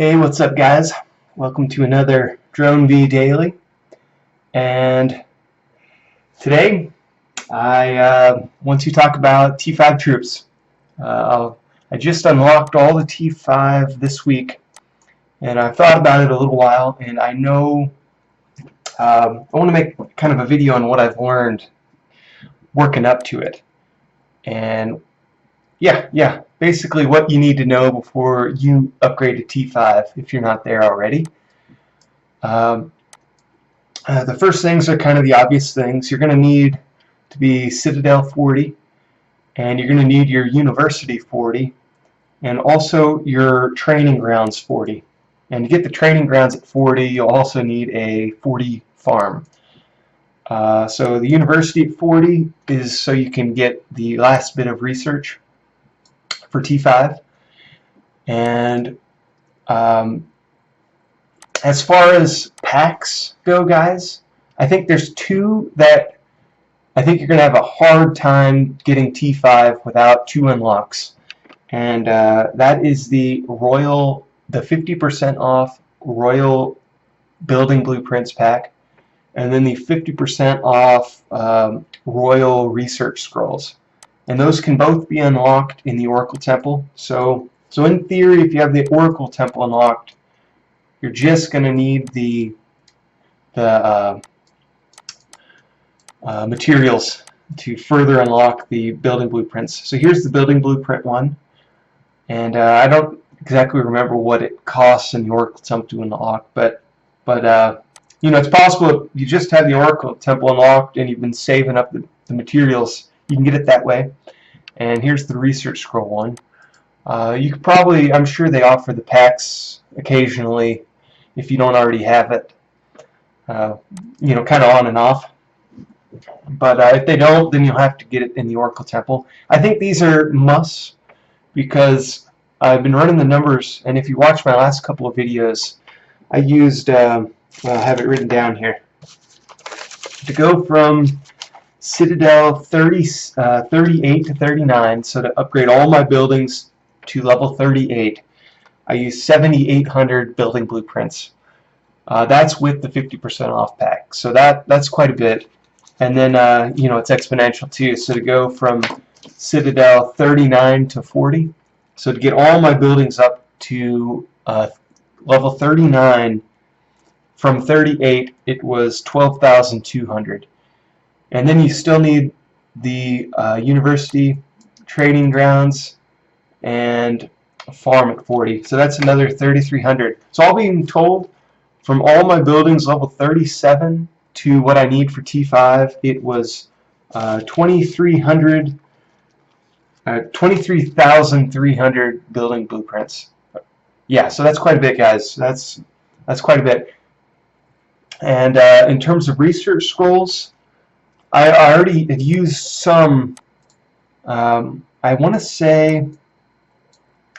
Hey, what's up guys? Welcome to another Drone V Daily. And today I want to talk about T5 troops. I just unlocked all the T5 this week, and I've thought about it a little while, and I know I want to make kind of a video on what I've learned working up to it. And yeah, basically what you need to know before you upgrade to T5 if you're not there already. The first things are kind of the obvious things. You're going to need to be Citadel 40, and you're going to need your University 40, and also your Training Grounds 40. And to get the Training Grounds at 40, you'll also need a 40 farm. So the University at 40 is so you can get the last bit of research for T5. And as far as packs go, guys, I think there's two that I think you're going to have a hard time getting T5 without two unlocks. And that is the 50% off Royal Building Blueprints pack, and then the 50% off Royal Research Scrolls. And those can both be unlocked in the Oracle Temple. So in theory, if you have the Oracle Temple unlocked, you're just going to need the materials to further unlock the building blueprints. So here's the building blueprint one, and I don't exactly remember what it costs in the Oracle Temple to unlock, but you know, it's possible if you just have the Oracle Temple unlocked and you've been saving up the materials, you can get it that way. And here's the Research Scroll one. You could probably, I'm sure they offer the packs occasionally if you don't already have it, you know, kind of on and off. But if they don't, then you'll have to get it in the Oracle Temple. I think these are musts because I've been running the numbers, and if you watch my last couple of videos, I used, well, I have it written down here, to go from Citadel 38 to 39, so to upgrade all my buildings to level 38, I used 7,800 building blueprints. That's with the 50% off pack, so that's quite a bit. And then you know, it's exponential too. So to go from Citadel 39 to 40, so to get all my buildings up to level 39 from 38, it was 12,200. And then you still need the University, Training Grounds, and a farm at 40. So that's another 3,300. So all being told, from all my buildings level 37 to what I need for T5, it was 23,300 building blueprints. Yeah, so that's quite a bit, guys. That's quite a bit. And in terms of research scrolls, I already have used some. I want to say,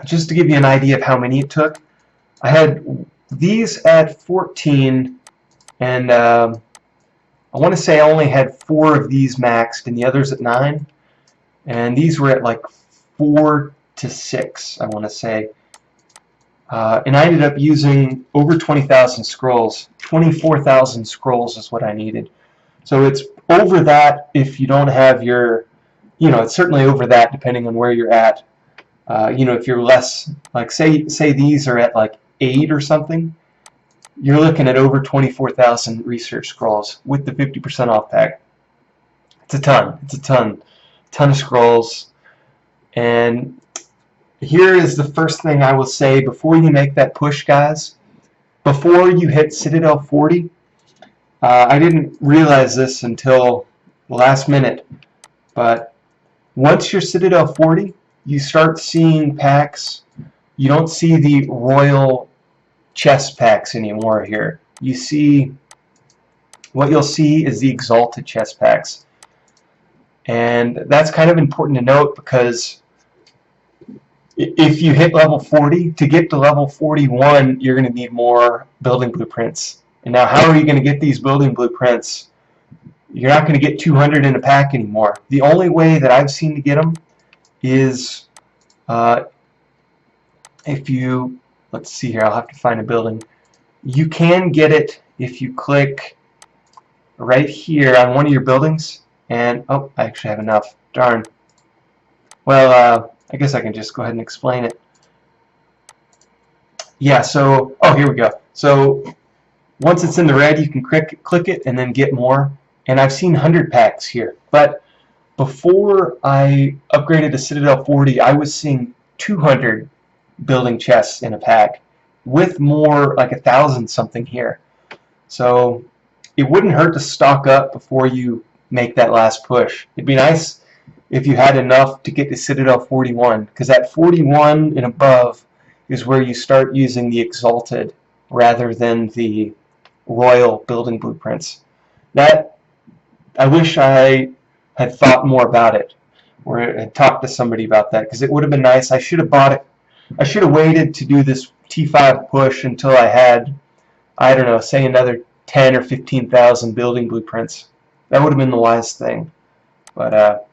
just to give you an idea of how many it took, I had these at 14, and I want to say I only had 4 of these maxed and the others at 9, and these were at like 4 to 6, I want to say. And I ended up using over 20,000 scrolls. 24,000 scrolls is what I needed. So it's over that if you don't have your, you know, it's certainly over that depending on where you're at. You know, if you're less, like say these are at like 8 or something, you're looking at over 24,000 research scrolls with the 50% off pack. It's a ton. It's a ton of scrolls. And here is the first thing I will say before you make that push, guys. Before you hit Citadel 40, I didn't realize this until the last minute, but once you're Citadel 40, you start seeing packs. You don't see the Royal chest packs anymore here. You see, what you'll see is the Exalted chest packs. And that's kind of important to note because if you hit level 40, to get to level 41, you're going to need more building blueprints. And now how are you going to get these building blueprints? You're not going to get 200 in a pack anymore. The only way that I've seen to get them is if you let's see here, I'll have to find a building. You can get it if you click right here on one of your buildings, and oh, I actually have enough. Darn. Well, I guess I can just go ahead and explain it. Yeah, so, oh, here we go. So once it's in the red, you can click it and then get more. And I've seen 100 packs here. But before I upgraded to Citadel 40, I was seeing 200 building chests in a pack with more, like 1,000 something here. So it wouldn't hurt to stock up before you make that last push. It'd be nice if you had enough to get to Citadel 41, because at 41 and above is where you start using the Exalted rather than the Royal building blueprints. That, I wish I had thought more about it, or had talked to somebody about that, because it would have been nice. I should have bought it. I should have waited to do this T5 push until I had, I don't know, say another 10 or 15,000 building blueprints. That would have been the wise thing. But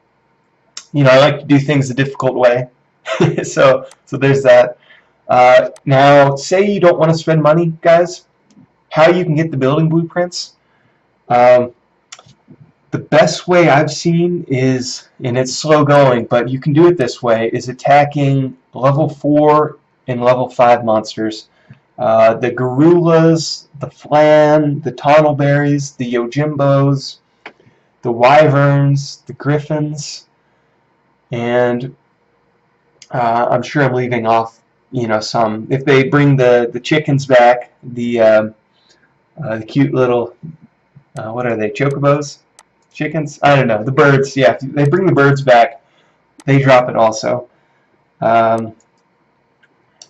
you know, I like to do things the difficult way. so there's that. Now, say you don't want to spend money, guys. How you can get the building blueprints? The best way I've seen is, and it's slow going, but you can do it this way, is attacking level 4 and level 5 monsters. The Garulas, the Flan, the Tunnelberries, the Yojimbos, the Wyverns, the Griffins, and I'm sure I'm leaving off, you know, some. If they bring the chickens back, the cute little, what are they, chocobos? Chickens? I don't know. The birds, yeah. If they bring the birds back, they drop it also.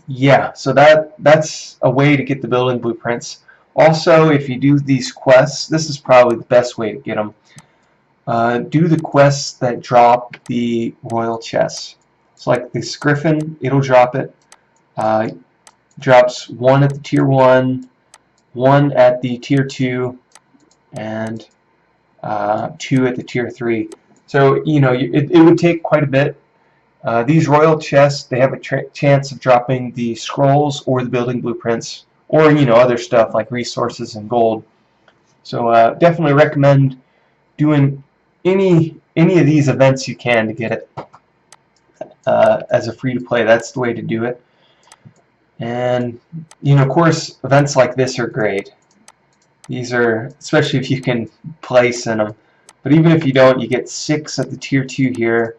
Yeah, so that's a way to get the building blueprints. Also, if you do these quests, this is probably the best way to get them. Do the quests that drop the royal chests. So like this Griffin, it'll drop it. Drops 1 at the tier 1, 1 at the tier 2, and 2 at the tier 3. So, you know, it would take quite a bit. These royal chests, they have a chance of dropping the scrolls or the building blueprints, or, you know, other stuff like resources and gold. So definitely recommend doing any of these events you can to get it as a free-to-play. That's the way to do it. And, you know, of course, events like this are great. These are, especially if you can place in them. But even if you don't, you get 6 at the tier 2 here,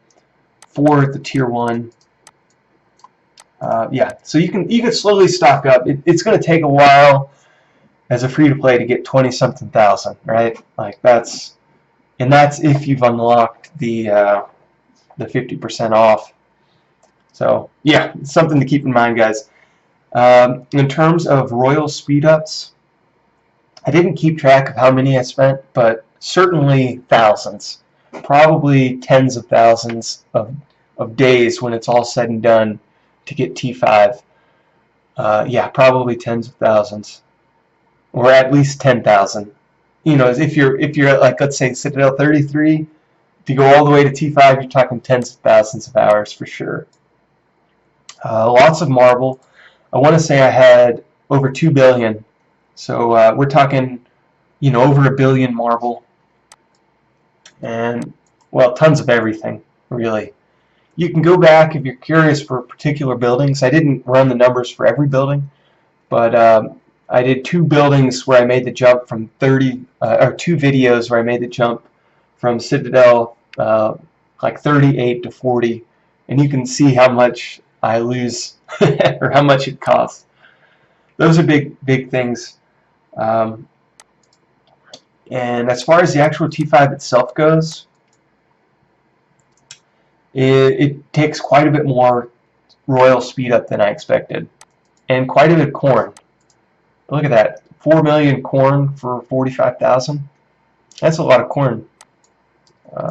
4 at the tier 1. Yeah, so you can slowly stock up. It's going to take a while as a free-to-play to get 20-something thousand, right? Like that's if you've unlocked the 50% off. So yeah, it's something to keep in mind, guys. In terms of royal speed-ups, I didn't keep track of how many I spent, but certainly thousands. Probably tens of thousands of days when it's all said and done to get T5. Yeah, probably tens of thousands, or at least 10,000. You know, if you're at, like, let's say Citadel 33, to go all the way to T5, you're talking tens of thousands of hours for sure. Lots of marble. I want to say I had over 2 billion. So we're talking, you know, over 1 billion marble. And, well, tons of everything, really. You can go back if you're curious for particular buildings. I didn't run the numbers for every building, but I did 2 buildings where I made the jump from 30, or 2 videos where I made the jump from Citadel like 38 to 40, and you can see how much I lose or how much it costs. Those are big things. And as far as the actual T5 itself goes, it takes quite a bit more royal speed up than I expected, and quite a bit of corn. Look at that, 4 million corn for 45,000. That's a lot of corn.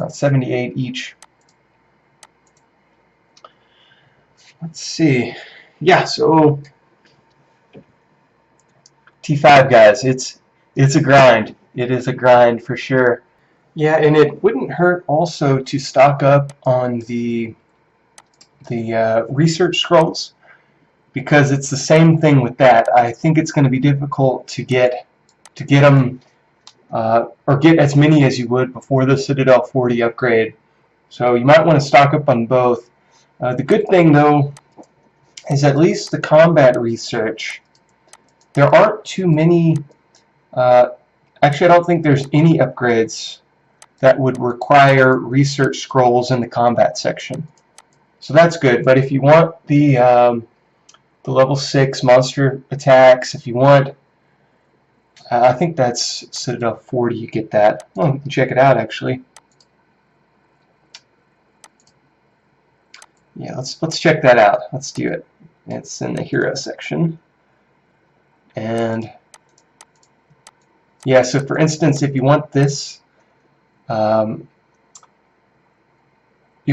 78 each. Let's see. Yeah, so T5, guys, it's a grind. It is a grind for sure. Yeah, and it wouldn't hurt also to stock up on the research scrolls. because it's the same thing with that. I think it's going to be difficult to get them or get as many as you would before the Citadel 40 upgrade. So you might want to stock up on both. The good thing though is at least the combat research. There aren't too many. Actually, I don't think there's any upgrades that would require research scrolls in the combat section. So that's good. But if you want the level 6 monster attacks, if you want, I think that's Citadel 40. You get that. Well, you can check it out actually. Yeah, let's check that out. Let's do it. It's in the hero section. And yeah, so for instance, if you want this, you're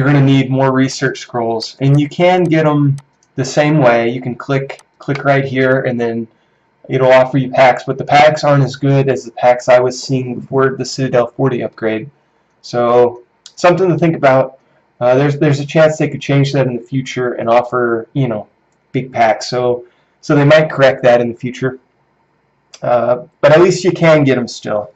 going to need more research scrolls, and you can get them the same way. You can click right here, and then it'll offer you packs, but the packs aren't as good as the packs I was seeing before the Citadel 40 upgrade. So something to think about. There's a chance they could change that in the future and offer, you know, big packs. So they might correct that in the future. But at least you can get them still.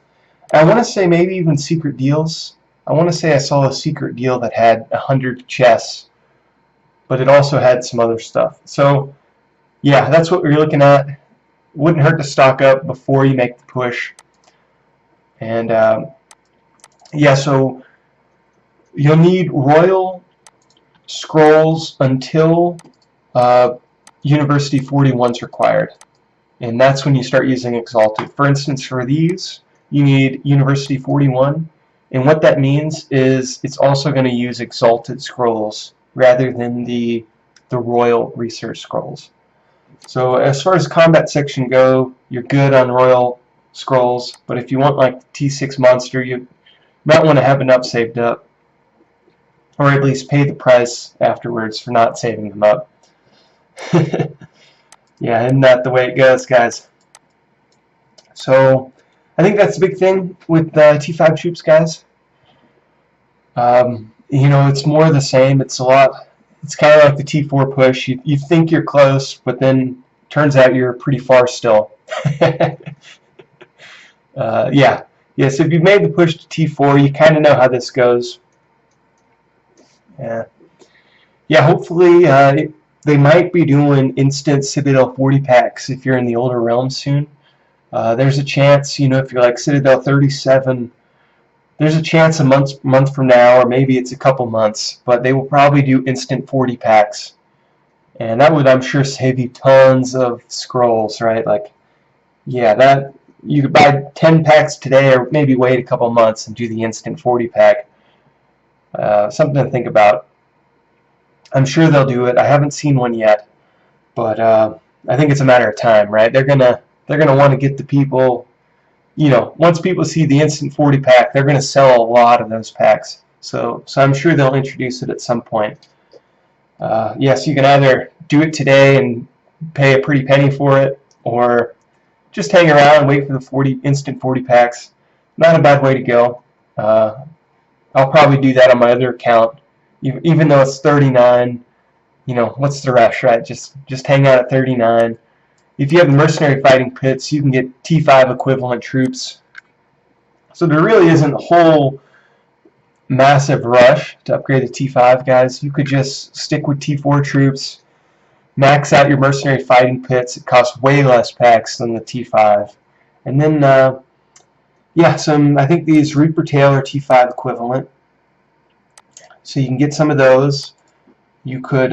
I want to say maybe even secret deals. I want to say I saw a secret deal that had 100 chests, but it also had some other stuff. So yeah, that's what we're looking at. Wouldn't hurt to stock up before you make the push. And yeah, so you'll need royal scrolls until University 41 is required, and that's when you start using Exalted. For instance, for these, you need University 41, and what that means is it's also going to use Exalted scrolls rather than the royal research scrolls. So as far as combat section go, you're good on royal scrolls, but if you want like the T6 monster, you might want to have enough saved up, or at least pay the price afterwards for not saving them up. Yeah, isn't that the way it goes, guys? So I think that's the big thing with T5 troops, guys. You know, it's more of the same. It's kind of like the T4 push. You think you're close, but then turns out you're pretty far still. Yeah. So if you've made the push to T4, you kind of know how this goes. Yeah, hopefully they might be doing instant Citadel 40 packs if you're in the older realms soon. There's a chance, you know, if you're like Citadel 37, there's a chance a month from now, or maybe it's a couple months, but they will probably do instant 40 packs. And that would, I'm sure, save you tons of scrolls, right? Like, yeah, that you could buy 10 packs today, or maybe wait a couple months and do the instant 40 pack. Something to think about. I'm sure they'll do it. I haven't seen one yet, but I think it's a matter of time, right? They're gonna want to get the people. You know, once people see the instant 40 pack, they're gonna sell a lot of those packs. So I'm sure they'll introduce it at some point. Yes, you can either do it today and pay a pretty penny for it, or just hang around and wait for the instant 40 packs. Not a bad way to go. I'll probably do that on my other account, even though it's 39. You know, what's the rush, right? Just hang out at 39. If you have the mercenary fighting pits, you can get T5 equivalent troops. So there really isn't a whole massive rush to upgrade to T5, guys. You could just stick with T4 troops, max out your mercenary fighting pits. It costs way less packs than the T5. And then, yeah, I think these Reaper Tail are T5 equivalent. So you can get some of those. You could,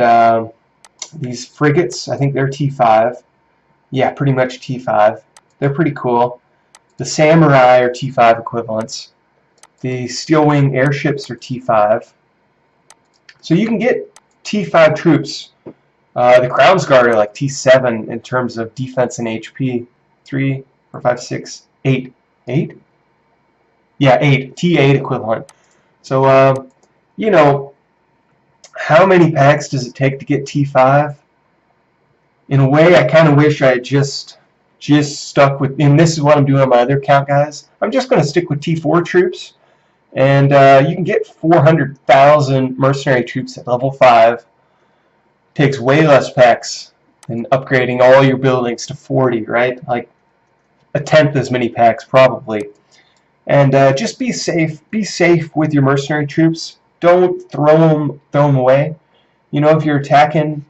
these frigates, I think they're T5. Yeah, pretty much T5. They're pretty cool. The Samurai are T5 equivalents. The Steel Wing airships are T5. So you can get T5 troops. The Crown's Guard are like T7 in terms of defense and HP. 3, 4, 5, 6, 8. 8? Yeah, 8. T8 equivalent. So, you know, how many packs does it take to get T5? In a way, I kind of wish I had just stuck with, and this is what I'm doing on my other account, guys. I'm just going to stick with T4 troops, and you can get 400,000 mercenary troops at level 5. Takes way less packs and upgrading all your buildings to 40, right? Like a tenth as many packs probably. And just be safe. Be safe with your mercenary troops. Don't throw them away. You know, if you're attacking,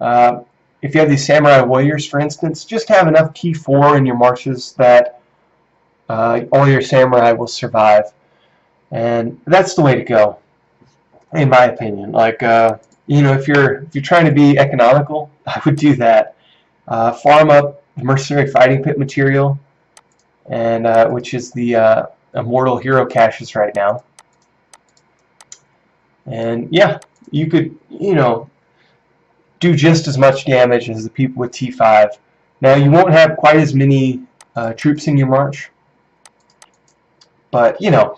if you have these samurai warriors, for instance, just have enough T4 in your marches that all your samurai will survive, and that's the way to go, in my opinion. Like, you know, if you're trying to be economical, I would do that. Farm up mercenary fighting pit material, and which is the immortal hero caches right now. And yeah, you could, you know, do just as much damage as the people with T5. Now you won't have quite as many troops in your march, but you know,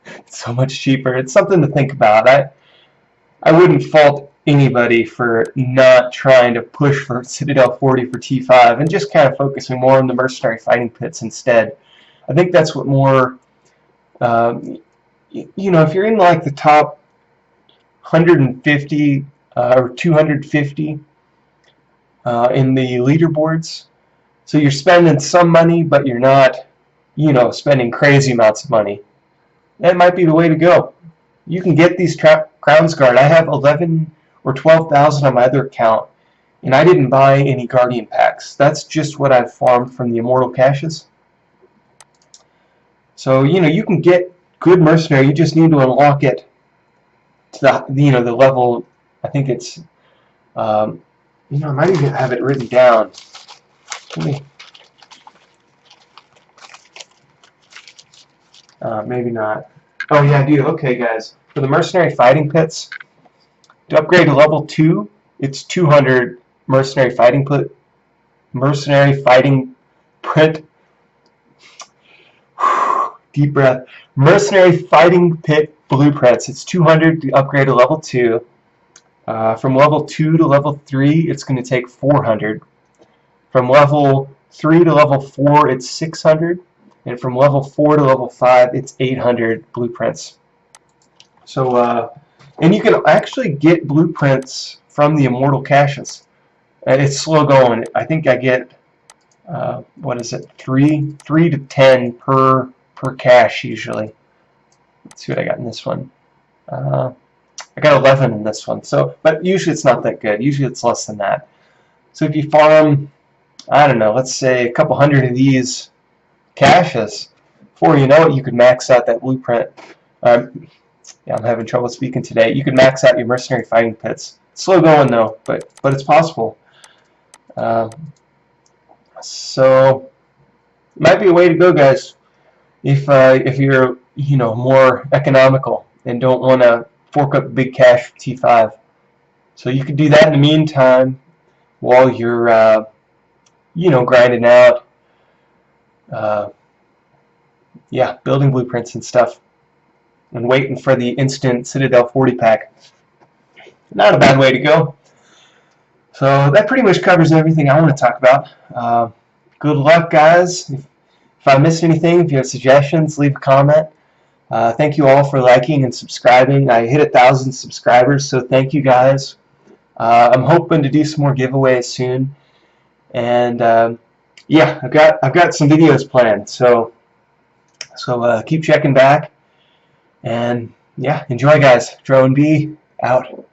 it's so much cheaper. It's something to think about. I wouldn't fault anybody for not trying to push for Citadel 40 for T5 and just kind of focusing more on the mercenary fighting pits instead. I think that's what more, you know, if you're in like the top 150 or 250 in the leaderboards, so you're spending some money, but you're not, you know, spending crazy amounts of money, that might be the way to go. You can get these Crown's Guard. I have 11 or 12,000 on my other account, and I didn't buy any Guardian packs. That's just what I've farmed from the Immortal caches. So, you know, you can get good mercenary. You just need to unlock it to the, you know, the level. I think it's, you know, I might even have it written down. Maybe not. Oh yeah, I do. Okay, guys. For the mercenary fighting pits, to upgrade to level 2, it's 200 mercenary fighting pit. Mercenary fighting pit. Deep breath. Mercenary fighting pit blueprints. It's 200 to upgrade to level 2. From level 2 to level 3, it's going to take 400. From level 3 to level 4, it's 600. And from level 4 to level 5, it's 800 blueprints. So, and you can actually get blueprints from the Immortal caches. It's slow going. I think I get, what is it, 3 to 10 per cache usually. Let's see what I got in this one. I got 11 in this one. So, but usually it's not that good. Usually it's less than that. So if you farm, I don't know, let's say a couple hundred of these caches, before you know it, you could max out that blueprint. Yeah, I'm having trouble speaking today. You could max out your mercenary fighting pits. It's slow going though, but it's possible. So it might be a way to go, guys, if you're, you know, more economical and don't want to fork up big cash for T5. So you could do that in the meantime while you're, you know, grinding out, yeah, building blueprints and stuff, and waiting for the instant Citadel 40 pack. Not a bad way to go. So that pretty much covers everything I want to talk about. Good luck, guys. If I missed anything, if you have suggestions, leave a comment. Thank you all for liking and subscribing. I hit 1,000 subscribers, so thank you guys. I'm hoping to do some more giveaways soon, and yeah, I've got some videos planned. So keep checking back, and yeah, enjoy, guys. Drone B out.